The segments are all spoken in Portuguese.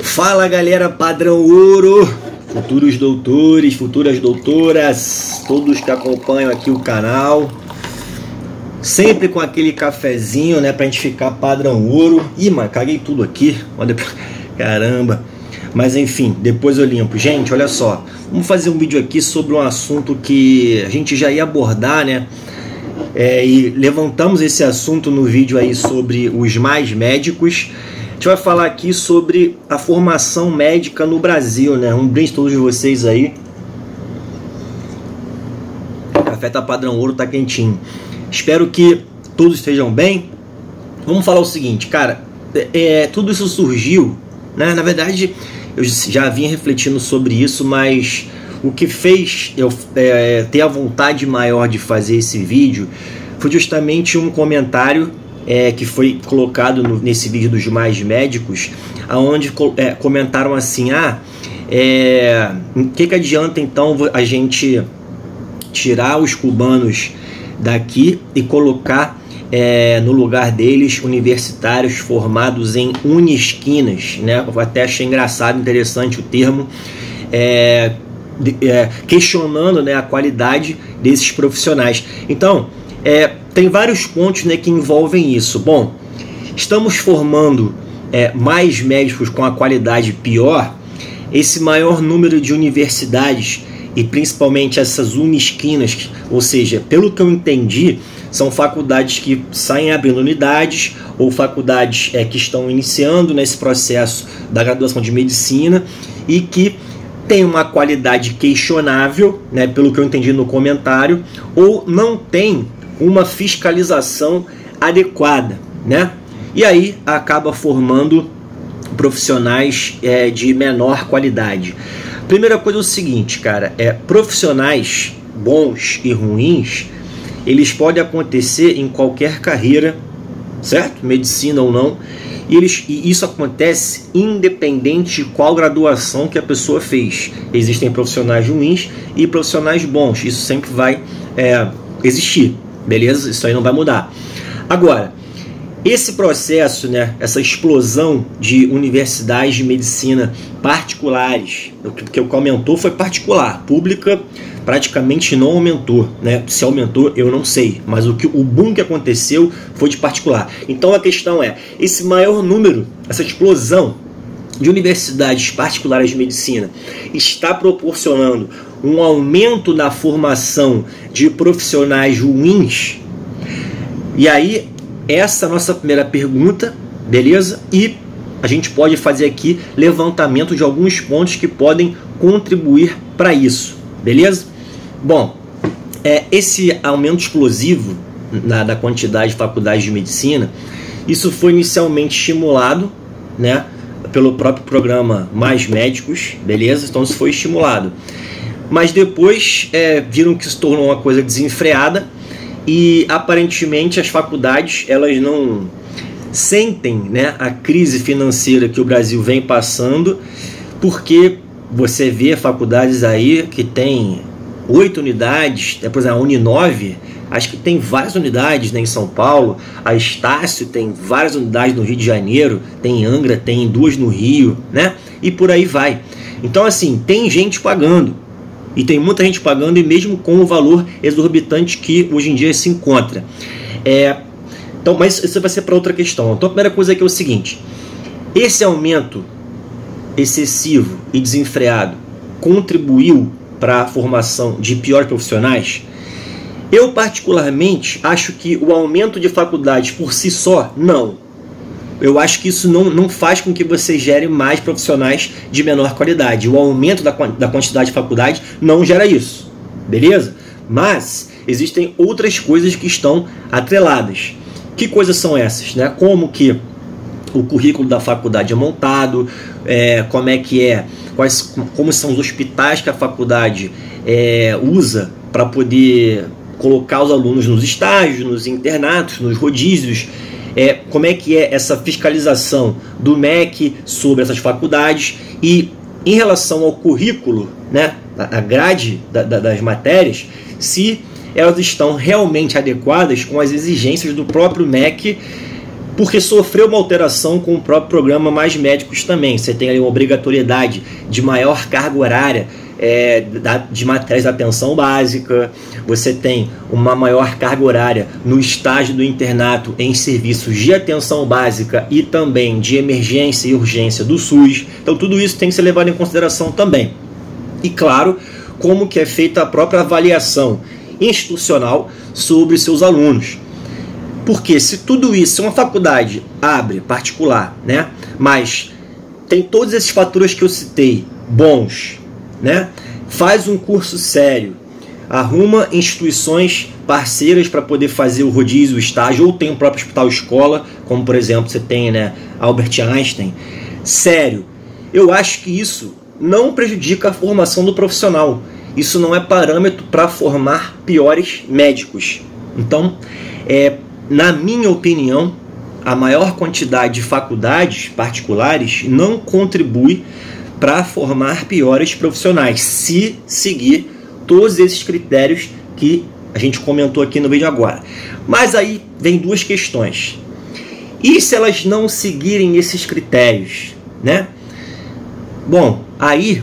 Fala galera padrão ouro, futuros doutores, futuras doutoras, todos que acompanham aqui o canal, sempre com aquele cafezinho, né, pra gente ficar padrão ouro. Ih, mano, caguei tudo aqui, caramba, mas enfim, depois eu limpo. Gente, olha só, vamos fazer um vídeo aqui sobre um assunto que a gente já ia abordar, né, e levantamos esse assunto no vídeo aí sobre os mais médicos. A gente vai falar aqui sobre a formação médica no Brasil, né? Um brinde a todos vocês aí. O café tá padrão ouro, tá quentinho. Espero que todos estejam bem. Vamos falar o seguinte, cara. Tudo isso surgiu, né? Na verdade, eu já vinha refletindo sobre isso, mas o que fez eu ter a vontade maior de fazer esse vídeo foi justamente um comentário que foi colocado nesse vídeo dos mais médicos, aonde comentaram assim: o que adianta então a gente tirar os cubanos daqui e colocar no lugar deles universitários formados em unisquinas, né? Eu até achei engraçado, interessante o termo, questionando, né, a qualidade desses profissionais. Então, tem vários pontos, né, que envolvem isso. Bom, estamos formando mais médicos com a qualidade pior. Esse maior número de universidades e principalmente essas unisquinas, ou seja, pelo que eu entendi, são faculdades que saem abrindo unidades ou faculdades que estão iniciando nesse processo da graduação de medicina e que tem uma qualidade questionável, né, pelo que eu entendi no comentário, ou não tem uma fiscalização adequada, né? E aí acaba formando profissionais de menor qualidade. Primeira coisa é o seguinte, cara, profissionais bons e ruins, eles podem acontecer em qualquer carreira, certo? Medicina ou não, e isso acontece independente de qual graduação que a pessoa fez. Existem profissionais ruins e profissionais bons, isso sempre vai existir. Beleza? Isso aí não vai mudar. Agora, esse processo, né, essa explosão de universidades de medicina particulares, o que aumentou foi particular, pública praticamente não aumentou, né? Se aumentou eu não sei, mas o boom que aconteceu foi de particular. Então a questão esse maior número, essa explosão de universidades particulares de medicina está proporcionando um aumento na formação de profissionais ruins? E aí, essa é a nossa primeira pergunta, beleza? E a gente pode fazer aqui levantamento de alguns pontos que podem contribuir para isso, beleza? Bom, esse aumento explosivo da quantidade de faculdades de medicina, isso foi inicialmente estimulado, né, pelo próprio programa Mais Médicos, beleza? Então isso foi estimulado. Mas depois viram que se tornou uma coisa desenfreada e aparentemente as faculdades elas não sentem, né, a crise financeira que o Brasil vem passando, porque você vê faculdades aí que tem 8 unidades, por exemplo, a Uninove, acho que tem várias unidades, né, em São Paulo, a Estácio tem várias unidades no Rio de Janeiro, tem em Angra, tem 2 no Rio, né, e por aí vai. Então assim, tem gente pagando. E tem muita gente pagando, e mesmo com o valor exorbitante que hoje em dia se encontra. Então, mas isso vai ser para outra questão. Então a primeira coisa aqui é o seguinte: esse aumento excessivo e desenfreado contribuiu para a formação de piores profissionais? Eu particularmente acho que o aumento de faculdades por si só, não. Eu acho que isso não faz com que você gere mais profissionais de menor qualidade. O aumento da quantidade de faculdade não gera isso, beleza? Mas existem outras coisas que estão atreladas. Que coisas são essas, né? Como que o currículo da faculdade é montado, como são os hospitais que a faculdade usa para poder colocar os alunos nos estágios, nos internatos, nos rodízios. Como é que é essa fiscalização do MEC sobre essas faculdades, e em relação ao currículo, né, a grade das matérias, se elas estão realmente adequadas com as exigências do próprio MEC porque sofreu uma alteração com o próprio programa Mais Médicos também. Você tem ali uma obrigatoriedade de maior carga horária de matérias da atenção básica, você tem uma maior carga horária no estágio do internato em serviços de atenção básica e também de emergência e urgência do SUS. Então tudo isso tem que ser levado em consideração também. E claro, como que é feita a própria avaliação institucional sobre seus alunos. Porque se tudo isso, se uma faculdade abre particular, né, mas tem todos esses fatores que eu citei, bons, né, faz um curso sério, arruma instituições parceiras para poder fazer o rodízio, o estágio, ou tem o próprio hospital escola, como por exemplo você tem, né, Albert Einstein, sério, eu acho que isso não prejudica a formação do profissional. Isso não é parâmetro para formar piores médicos. Então, na minha opinião, a maior quantidade de faculdades particulares não contribui para formar piores profissionais, se seguir todos esses critérios que a gente comentou aqui no vídeo agora. Mas aí vem duas questões. E se elas não seguirem esses critérios, né? Bom, aí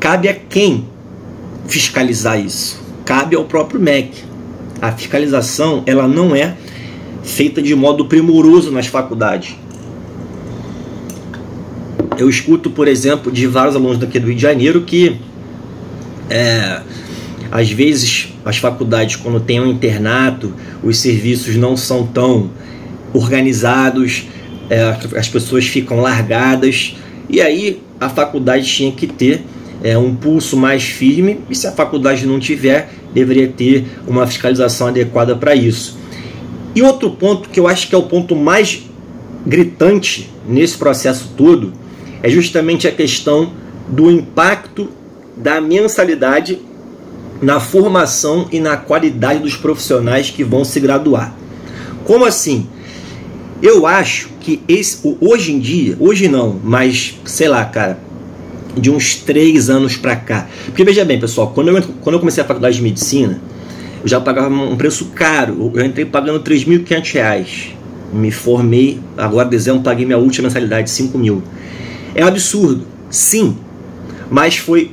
cabe a quem fiscalizar isso? Cabe ao próprio MEC. A fiscalização, ela não é feita de modo primoroso nas faculdades. Eu escuto, por exemplo, de vários alunos daqui do Rio de Janeiro que às vezes as faculdades, quando tem um internato, os serviços não são tão organizados, as pessoas ficam largadas, e aí a faculdade tinha que ter um pulso mais firme, e se a faculdade não tiver, deveria ter uma fiscalização adequada para isso. E outro ponto que eu acho que é o ponto mais gritante nesse processo todo é justamente a questão do impacto da mensalidade na formação e na qualidade dos profissionais que vão se graduar. Como assim? Eu acho que hoje em dia, hoje não, mas sei lá, cara, de uns 3 anos pra cá. Porque veja bem, pessoal, quando eu comecei a faculdade de medicina, eu já pagava um preço caro. Eu entrei pagando R$3.500. Me formei, agora em dezembro paguei minha última mensalidade de 5 mil. É um absurdo, sim, mas foi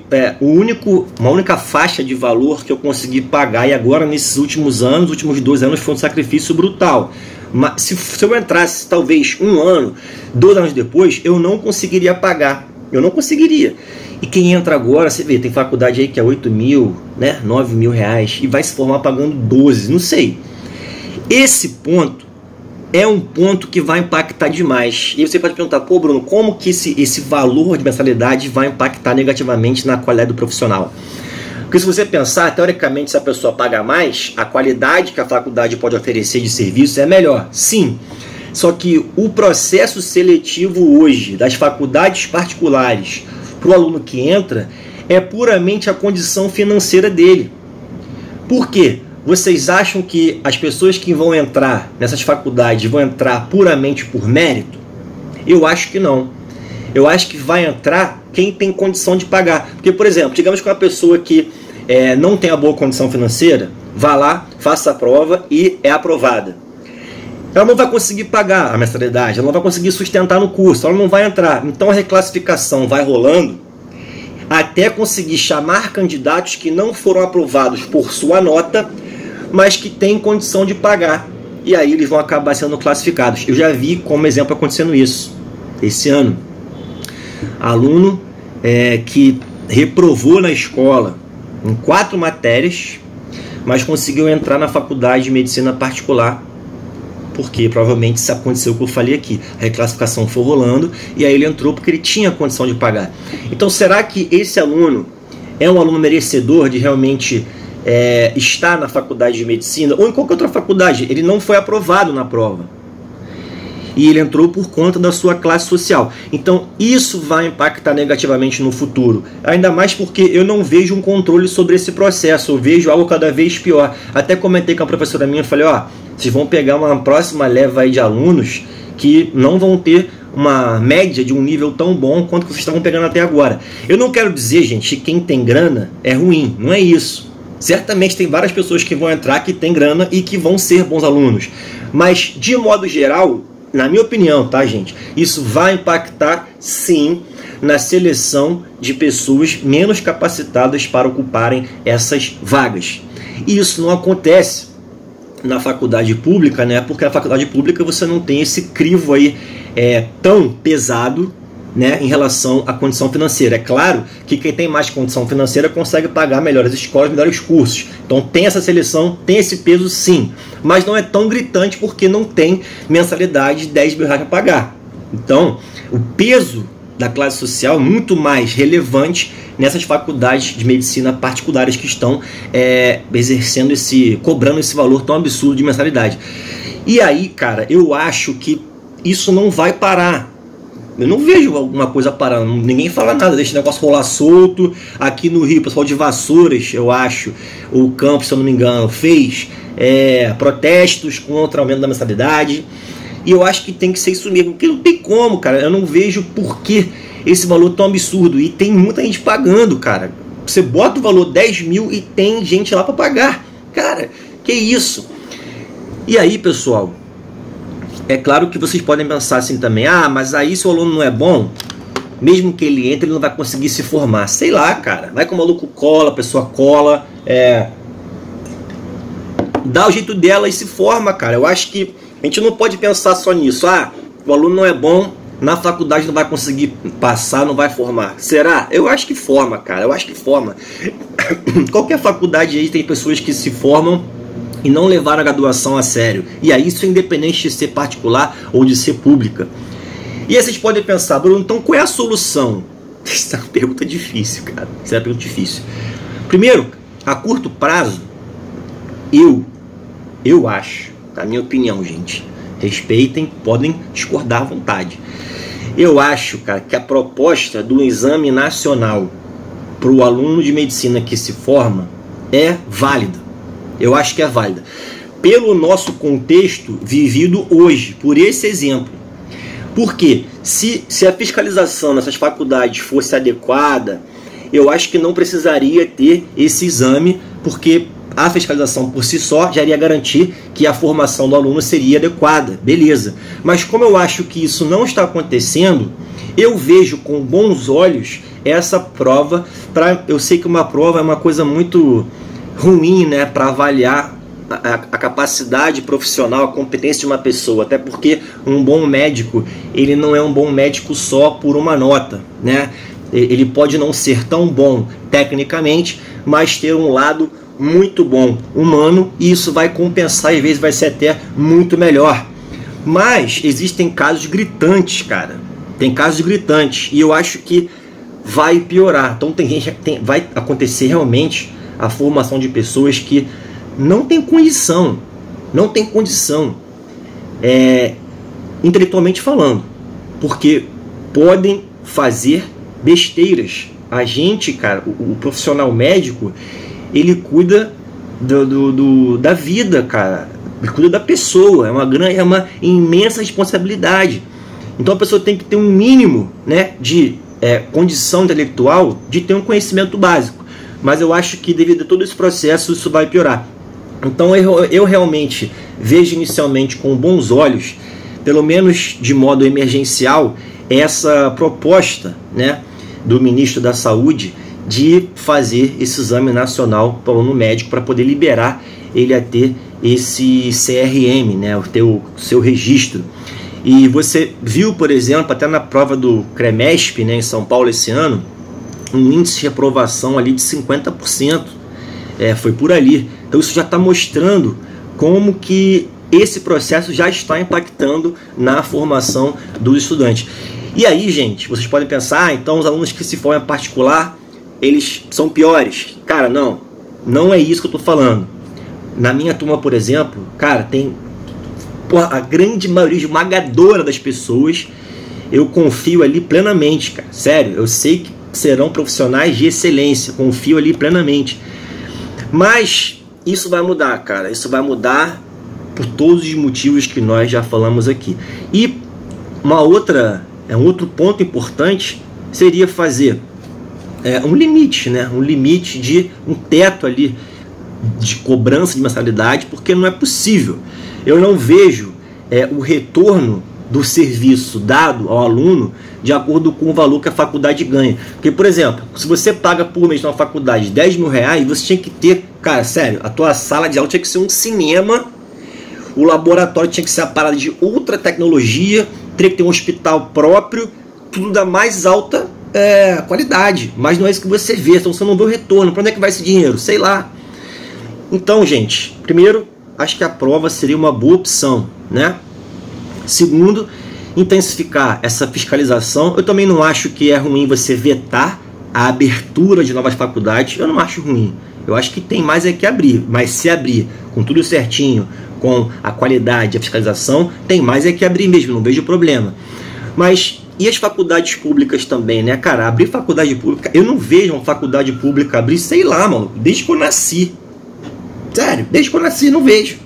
uma única faixa de valor que eu consegui pagar, e agora nesses últimos anos, últimos 2 anos, foi um sacrifício brutal. Mas se eu entrasse talvez 1 ano, 2 anos depois, eu não conseguiria pagar. Eu não conseguiria. E quem entra agora, você vê, tem faculdade aí que é 8 mil, né, 9 mil reais, e vai se formar pagando 12, não sei. Esse ponto é um ponto que vai impactar demais. E você pode perguntar, pô, Bruno, como que esse valor de mensalidade vai impactar negativamente na qualidade do profissional? Porque se você pensar, teoricamente, se a pessoa paga mais, a qualidade que a faculdade pode oferecer de serviço é melhor. Sim. Só que o processo seletivo hoje das faculdades particulares para o aluno que entra é puramente a condição financeira dele. Por quê? Vocês acham que as pessoas que vão entrar nessas faculdades vão entrar puramente por mérito? Eu acho que não. Eu acho que vai entrar quem tem condição de pagar. Porque, por exemplo, digamos que uma pessoa que não tem a boa condição financeira, vá lá, faça a prova e é aprovada. Ela não vai conseguir pagar a mensalidade, ela não vai conseguir sustentar no curso, ela não vai entrar. Então a reclassificação vai rolando até conseguir chamar candidatos que não foram aprovados por sua nota, mas que têm condição de pagar. E aí eles vão acabar sendo classificados. Eu já vi como exemplo acontecendo isso esse ano. Aluno que reprovou na escola em 4 matérias, mas conseguiu entrar na faculdade de medicina particular, porque provavelmente isso aconteceu o que eu falei aqui. A reclassificação foi rolando e aí ele entrou porque ele tinha condição de pagar. Então será que esse aluno é um aluno merecedor de realmente estar na faculdade de medicina ou em qualquer outra faculdade? Ele não foi aprovado na prova e ele entrou por conta da sua classe social. Então isso vai impactar negativamente no futuro, ainda mais porque eu não vejo um controle sobre esse processo, eu vejo algo cada vez pior. Até comentei com a professora minha, falei, vocês vão pegar uma próxima leva aí de alunos que não vão ter uma média de um nível tão bom quanto vocês estavam pegando até agora. Eu não quero dizer, gente, que quem tem grana é ruim, não é isso. Certamente tem várias pessoas que vão entrar que têm grana e que vão ser bons alunos. Mas, de modo geral, na minha opinião, tá, gente? Isso vai impactar, sim, na seleção de pessoas menos capacitadas para ocuparem essas vagas. E isso não acontece na faculdade pública, né? Porque na faculdade pública você não tem esse crivo aí tão pesado, né, em relação à condição financeira. É claro que quem tem mais condição financeira consegue pagar melhores escolas, melhores cursos. Então tem essa seleção, tem esse peso sim, mas não é tão gritante porque não tem mensalidade de 10 mil reais para pagar. Então o peso da classe social é muito mais relevante nessas faculdades de medicina particulares que estão exercendo cobrando esse valor tão absurdo de mensalidade. E aí, cara, eu acho que isso não vai parar. Eu não vejo alguma coisa parando, ninguém fala nada, deixa o negócio rolar solto. Aqui no Rio, o pessoal de Vassouras, eu acho, o campus, se eu não me engano, fez protestos contra o aumento da mensalidade. E eu acho que tem que ser isso mesmo, porque não tem como, cara. Eu não vejo por que esse valor tão absurdo. E tem muita gente pagando, cara. Você bota o valor 10 mil e tem gente lá para pagar. Cara, que isso? E aí, pessoal, é claro que vocês podem pensar assim também, mas aí se o aluno não é bom, mesmo que ele entre, ele não vai conseguir se formar. Sei lá, cara, vai que o maluco cola, a pessoa cola, dá o jeito dela e se forma, cara. Eu acho que a gente não pode pensar só nisso. O aluno não é bom, na faculdade não vai conseguir passar, não vai formar. Será? Eu acho que forma, cara, eu acho que forma. Qualquer faculdade aí tem pessoas que se formam e não levaram a graduação a sério. E aí isso é independente de ser particular ou de ser pública. E aí vocês podem pensar, Bruno, então qual é a solução? Essa é uma pergunta difícil, cara. Essa é uma pergunta difícil. Primeiro, a curto prazo, eu acho, na minha opinião, gente, respeitem, podem discordar à vontade. Eu acho, cara, que a proposta do exame nacional para o aluno de medicina que se forma é válida. Eu acho que é válida. Pelo nosso contexto vivido hoje, por esse exemplo. Porque se a fiscalização nessas faculdades fosse adequada, eu acho que não precisaria ter esse exame, porque a fiscalização por si só já iria garantir que a formação do aluno seria adequada, beleza. Mas como eu acho que isso não está acontecendo, eu vejo com bons olhos essa prova. Eu sei que uma prova é uma coisa muito ruim, né, para avaliar a capacidade profissional, a competência de uma pessoa, até porque um bom médico, ele não é um bom médico só por uma nota, né? Ele pode não ser tão bom tecnicamente, mas ter um lado muito bom humano, e isso vai compensar, às vezes vai ser até muito melhor. Mas existem casos gritantes, cara. Tem casos gritantes, e eu acho que vai piorar. Então vai acontecer realmente a formação de pessoas que não tem condição, intelectualmente falando, porque podem fazer besteiras. A gente, cara, o profissional médico, ele cuida da vida, cara, ele cuida da pessoa, é uma imensa responsabilidade. Então a pessoa tem que ter um mínimo, né, de condição intelectual, de ter um conhecimento básico. Mas eu acho que devido a todo esse processo, isso vai piorar. Então eu realmente vejo inicialmente com bons olhos, pelo menos de modo emergencial, essa proposta, né, do ministro da Saúde de fazer esse exame nacional para o aluno médico, para poder liberar ele a ter esse CRM, né, ter o seu registro. E você viu, por exemplo, até na prova do CREMESP, né, em São Paulo esse ano, um índice de reprovação ali de 50%, foi por ali. Então isso já está mostrando como que esse processo já está impactando na formação dos estudantes. E aí, gente, vocês podem pensar, então os alunos que se formam em particular, eles são piores. Cara, não é isso que eu estou falando. Na minha turma, por exemplo, cara, tem a grande maioria esmagadora das pessoas, eu confio ali plenamente, cara. Sério, eu sei que serão profissionais de excelência, confio ali plenamente. Mas isso vai mudar, cara. Isso vai mudar por todos os motivos que nós já falamos aqui. E um outro ponto importante seria fazer um limite, né? Um limite de um teto ali de cobrança de mensalidade, porque não é possível. Eu não vejo o retorno do serviço dado ao aluno de acordo com o valor que a faculdade ganha. Porque, por exemplo, se você paga por mês numa faculdade R$10.000, você tinha que ter, cara, sério, a tua sala de aula tinha que ser um cinema, o laboratório tinha que ser a parada de ultra tecnologia, teria que ter um hospital próprio, tudo da mais alta qualidade. Mas não é isso que você vê, então você não vê o retorno. Para onde é que vai esse dinheiro? Sei lá. Então, gente, primeiro, acho que a prova seria uma boa opção, né? Segundo, intensificar essa fiscalização. Eu também não acho que é ruim você vetar a abertura de novas faculdades. Eu não acho ruim. Eu acho que tem mais é que abrir. Mas se abrir com tudo certinho, com a qualidade, a fiscalização, tem mais é que abrir mesmo. Não vejo problema. Mas e as faculdades públicas também, né, cara? Abrir faculdade pública... Eu não vejo uma faculdade pública abrir, sei lá, mano, desde que eu nasci. Sério, desde que eu nasci, não vejo.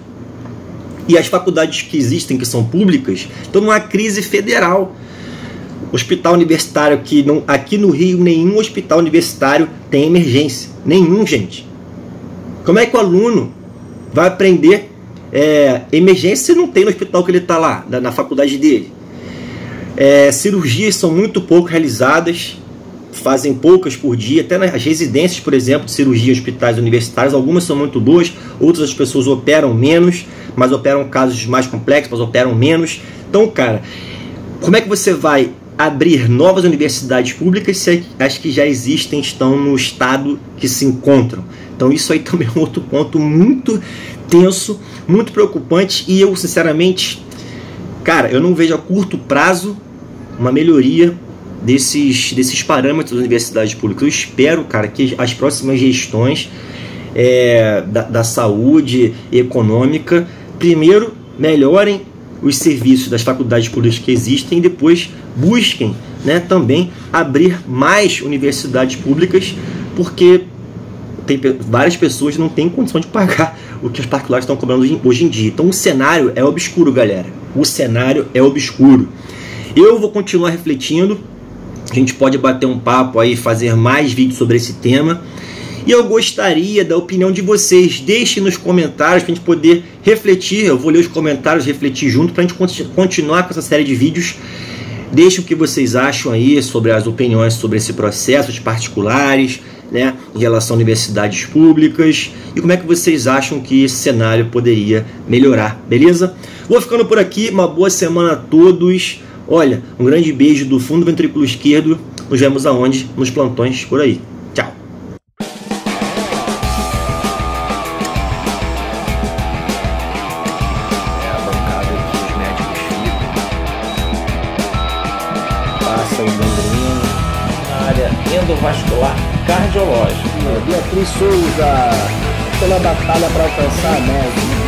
E as faculdades que existem, que são públicas, estão numa crise federal. Hospital universitário, aqui no Rio, nenhum hospital universitário tem emergência. Nenhum, gente. Como é que o aluno vai aprender emergência se não tem no hospital que ele está lá, na faculdade dele? Cirurgias são muito pouco realizadas, fazem poucas por dia, até nas residências, por exemplo, de cirurgia, hospitais universitários, algumas são muito boas, outras as pessoas operam menos, mas operam casos mais complexos, mas operam menos. Então, cara, como é que você vai abrir novas universidades públicas se as que já existem estão no estado que se encontram? Então isso aí também é um outro ponto muito tenso, muito preocupante, e eu, sinceramente, cara, eu não vejo a curto prazo uma melhoria desses parâmetros das universidades públicas. Eu espero, cara, que as próximas gestões da saúde e econômica, primeiro, melhorem os serviços das faculdades públicas que existem e depois busquem, né, também abrir mais universidades públicas, porque várias pessoas não têm condição de pagar o que os particulares estão cobrando hoje em dia. Então o cenário é obscuro, galera. O cenário é obscuro. Eu vou continuar refletindo. A gente pode bater um papo aí, fazer mais vídeos sobre esse tema. E eu gostaria da opinião de vocês. Deixem nos comentários para a gente poder refletir. Eu vou ler os comentários, refletir junto para a gente continuar com essa série de vídeos. Deixem o que vocês acham aí sobre as opiniões sobre esse processo, os particulares, né, em relação a universidades públicas, e como é que vocês acham que esse cenário poderia melhorar, beleza? Vou ficando por aqui, uma boa semana a todos. Olha, um grande beijo do fundo do ventrículo esquerdo. Nos vemos aonde? Nos plantões por aí. Tchau. A bancada que os médicos ficam. Passa o gangrena. Na área endovascular cardiológica. Beatriz Souza, pela batalha para alcançar a média.